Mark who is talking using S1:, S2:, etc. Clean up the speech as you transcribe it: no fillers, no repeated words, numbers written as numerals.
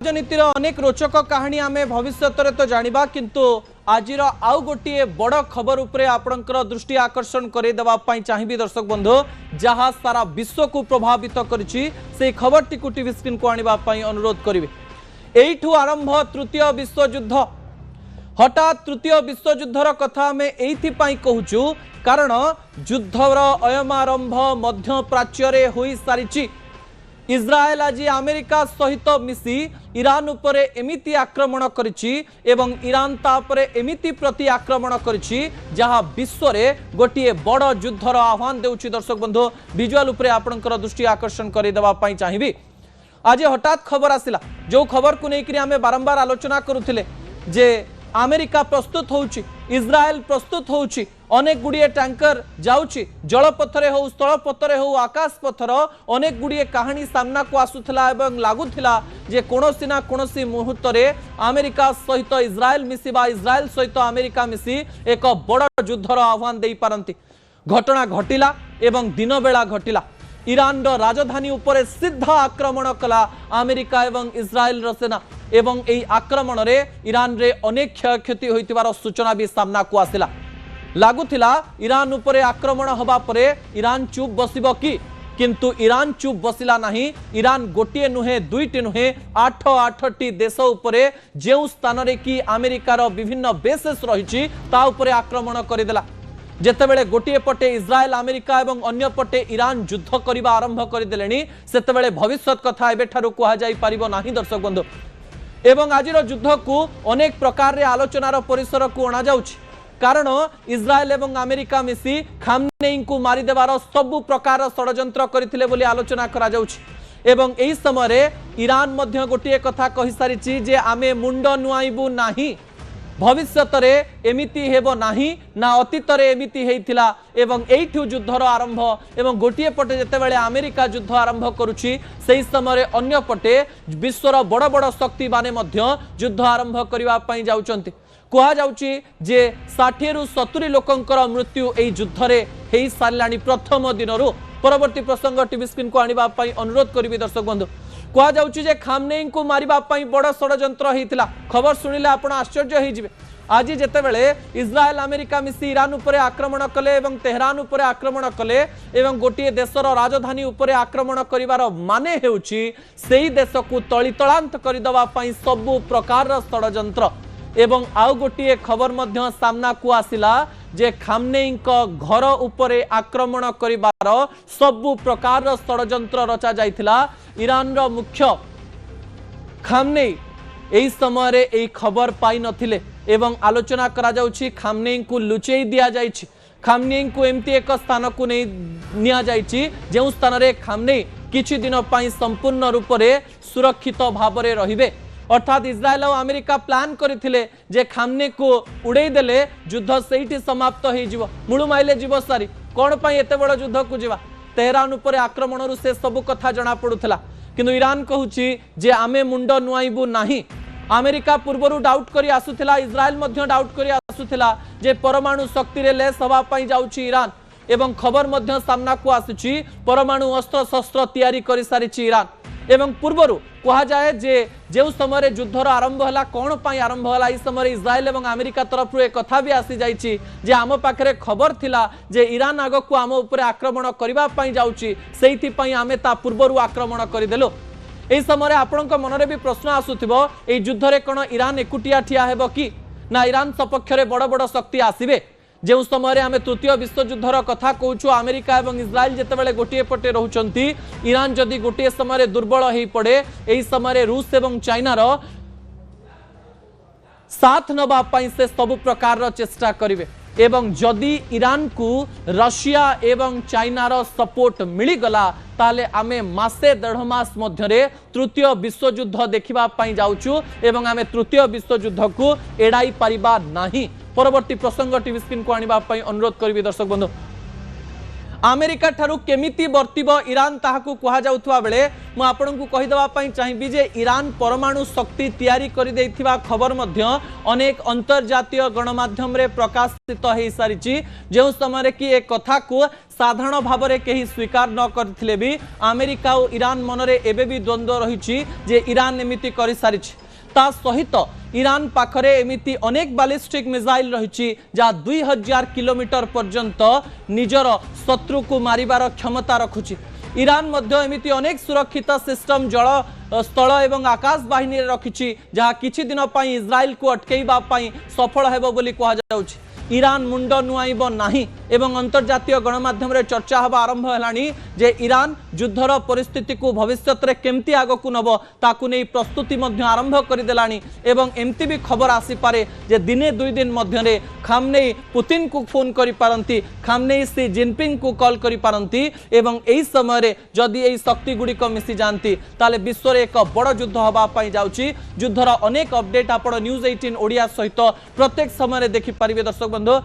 S1: राजनीतिर अनेक रोचक कहानी आमे भविष्य तो जानिबा किंतु आजिर आउ गोटे बड़ खबर उपरे आपणकर दृष्टि आकर्षण करदेवा चाहिए दर्शक बंधु जहाँ सारा विश्व को प्रभावित करिछि से खबर टी टीवी स्क्रीन को आने अनुरोध करेंगे। एठू आरंभ तृतीय विश्वयुद्ध। हठात तृतीय विश्वयुद्धर कथा आमे एइथिपाई कहूचु कारण युद्धर अयमारंभ मध्य प्राच्य होई सारिछि। इस्राएल आज अमेरिका सहित मिसी ईरान उपरे एमिति आक्रमण करिछि एवं ईरान तापरे एमिति प्रति आक्रमण करिछि जहाँ विश्व रे गोटे बड़ युद्धर आह्वान देउछि। दर्शक बंधु विजुअल उपरे आपणकर दृष्टि आकर्षण करदेवा चाहिए। आज हठात खबर आसिला जो खबर को लेकर आमे बारंबार आलोचना करुथिले जे अमेरिका प्रस्तुत होउछि, इस्राएल प्रस्तुत होउछि, अनेक गुड़िए टैंकर जाउछि जलपथरे हो स्थलपथरे हो आकाश पथर अनेक गुड़िए कहानी सामना को आसुथिला एवं लागुथिला जे कोनोसी ना कोनोसी मुहूर्त रे अमेरिका सहित इस्राएल मिसी बा इस्राएल सहित अमेरिका मिसी एक बड़ युद्धर आह्वान देई पारंती। घटना घटिला एवं दिन बेला घटिला। ईरान राजधानी उपरे सीधा आक्रमण कला अमेरिका एवं इस्राएल सेना एवं एई आक्रमण रे ईरान रे अनेक क्षयक्षति होइतिबार सूचना भी सामना को आसिला। लागुथिला ईरान उपरे आक्रमण हबा परे ईरान चुप बसिबो कि किंतु ईरान चुप बसिला नहीं। ईरान गोटे नुहे दुईटी नुहे 8-8टी देश उपरे जेउ स्थान रे कि अमेरिकार विभिन्न बेसेस रहिछि ता उपरे आक्रमण करिदेला। जेतेबेले गोटे पटे इस्राएल अमेरिका एवं अन्य पटे ईरान युद्ध करबा आरंभ करदेलेनी सेतेबेले भविष्यत कथा एबेठारु कुहा जाई परिबो नाही। दर्शक बंधु एवं आजिर युद्ध को अनेक प्रकार रे आलोचनार परिसर को अणा जाउछि कारण इस्राएल एवं अमेरिका मिसी खामनेई को मारी देवार सबु प्रकार षडयंत्र करथिले बोली आलोचना करा जाउछि। एवं एई समय रे ईरान मध्य गोटे कथा कहि सारिछि जे आमे मुंड नुआइबु नाही, भविष्यत रे एमिति हेबो नाही ना अतीत रे एमिति हेइथिला एवं एइठु युद्धर आरंभ एवं गोटे पटे जेतेबेले अमेरिका युद्ध आरंभ करुछि सेही समय रे अन्य पटे विश्वर बड़ बड़ शक्ति माने मध्य युद्ध आरंभ करिवा पई जाउचंती। कहा जाउछि जे 60 ରୁ 70 लोकंकर मृत्यु एई युद्ध रे हेई सारलानी प्रथम दिनरु। परवर्ती प्रसंग टीवी स्क्रीन को आनिबा पई अनुरोध करिवि। दर्शक बंधु कहा जाउछि जे खामनेई को मारिबा पई बड़ षडयंत्र हेइतिला। खबर सुनिले आपण आश्चर्य हेइ जिवे। आज जेतेबेले इस्राएल अमेरिका मिसी ईरान उपरे आक्रमण कले एवं तेहरान उपरे आक्रमण कले एवं गोटे देशर राजधानी उपरे आक्रमण करिवार माने हेउछि सेही देश को तळितळांत करिदवा पई सबु प्रकार षडयंत्र। एवं आउ गोटे खबर मध्य सामना को आसिला जे खामनेई घर उपरे आक्रमण करिबार सबु प्रकार षडयंत्र रचा जाइथिला। ईरान रो मुख्य खामनेई एई समय रे एई खबर पाई नथिले एवं आलोचना करा जाउछि खामनेई को लुचेई दिया जाइछि। खामनेई को एमती एक स्थान को नहीं निया जाइछि जेउ स्थान रे खामनेई किछि दिन पई संपूर्ण रूप रे सुरक्षित भाव रे रहिबे। अर्थात इस्राएल और अमेरिका प्लान करथिले जे खामने को उड़े देले युद्ध सेठी समाप्त हो जिवो मुळु माइले जीव सारी कोन पई एते बड़ युद्ध को जीवा। तेहरान उपरे आक्रमण रु से सब कथा जना पडुथला किंतु ईरान कहूची जे आमे मुंड नुआइबु नाही। अमेरिका पूर्वरु डाउट करी आसुथिला, इस्राएल मध्य डाउट करी आसुथिला जे परमाणु शक्ति रे लेस हवा पई जाउची ईरान एवं खबर मध्य सामना को आसुची परमाणु अस्त्र शस्त्र तैयारी करी सारिची ईरान। एवं पूर्वरु कहा जाए जे जो समय युद्धर आरंभ है कौन पाई आरंभ है समय इस्राएल एवं अमेरिका तरफ एक कथा भी आसी जाइए जे आम पाखे खबर थिला जे ईरान आग को आम उपर आक्रमण करने जाउची सेइथिपई आमे ता पूर्वरु आक्रमण करदेलु। एही समय आपणक मनरे भी प्रश्न आसुथिबो ए युद्ध रे कोन ईरान एकुटिया ठिया हेबो कि ना ईरान सपक्ष रे बड़ बड़ शक्ति आसीबे। जो समय आम तृतीय विश्वयुद्धर कथा कहूँ अमेरिका और इस्राएल जितेबाला गोटे पटे रोचंती ईरान जदि गोटे समय दुर्बल हो पड़े यही समय रूस और चाइनार साथ नवाई से सब प्रकार चेष्टा करेंगे एवं जदि ईरान को रशिया एवं चाइनार सपोर्ट मिलगला ताले आमे मासे 1.5 मास मध्य तृतीय विश्वयुद्ध देखा जाऊँ एवं आमे तृतीय विश्वयुद्ध को एड़ाई पारिबा नाही। परवर्ती प्रसंग टीवी स्क्रीन को आनिबा पई अनुरोध करिवि। दर्शक बंधु अमेरिका ठारू केमिति वर्तिब ईरान ताहाकू कहा जाउथवा बेले मु आपनकू कहि देबा पई चाहिबी जे ईरान परमाणु शक्ति तैयारी करि दैथिबा खबर मध्य अनेक अंतर्जातीय गणमाध्यम रे प्रकाशित हो सारी जो समय कि एक कथा को साधारण भाव में कहीं स्वीकार न करथिले भी अमेरिका और ईरान मनरे एबे भी द्वंद्व रही जे ईरान एमिति करि सारी ता सहित ईरान पाखरे एमिति अनेक बैलिस्टिक मिसाइल रही जहाँ 2000 किलोमीटर पर्यंत निजर शत्रु को मारिबार क्षमता रखुची। ईरान मध्य एमिति अनेक सुरक्षित सिस्टम जल स्थल एवं आकाश बाहिनी रखी जहाँ किछि दिन पई इस्राएल को अटकेइबा पई सफल हेबो बोली कहा जाउछि। ईरान मुंड नुआइब नाही एवं अंतर्जातीय गणमाध्यम रे चर्चा हवा आरंभ हेलानी जे ईरान युद्धर परिस्थिति को भविष्य रे केमती आगकू नब ताकू नै प्रस्तुति मध्य आरंभ कर देलानी एवं एमती भी खबर आसी पारे जे दिने दुई दिन मध्य रे खामनेई पुतिन को फोन करि पारंती, खामनेई सी जिनपिंग को कॉल करि पारंती एवं एही समय रे जदि एही शक्ति गुडी को मिसी जानती ताले विश्व रे एक बड़ युद्ध हवा पई जाउची। युद्धर अनेक अपडेट आपण न्यूज 18 ओडिया सहित प्रत्येक समय रे देखि पारिबे दर्शक बंधु।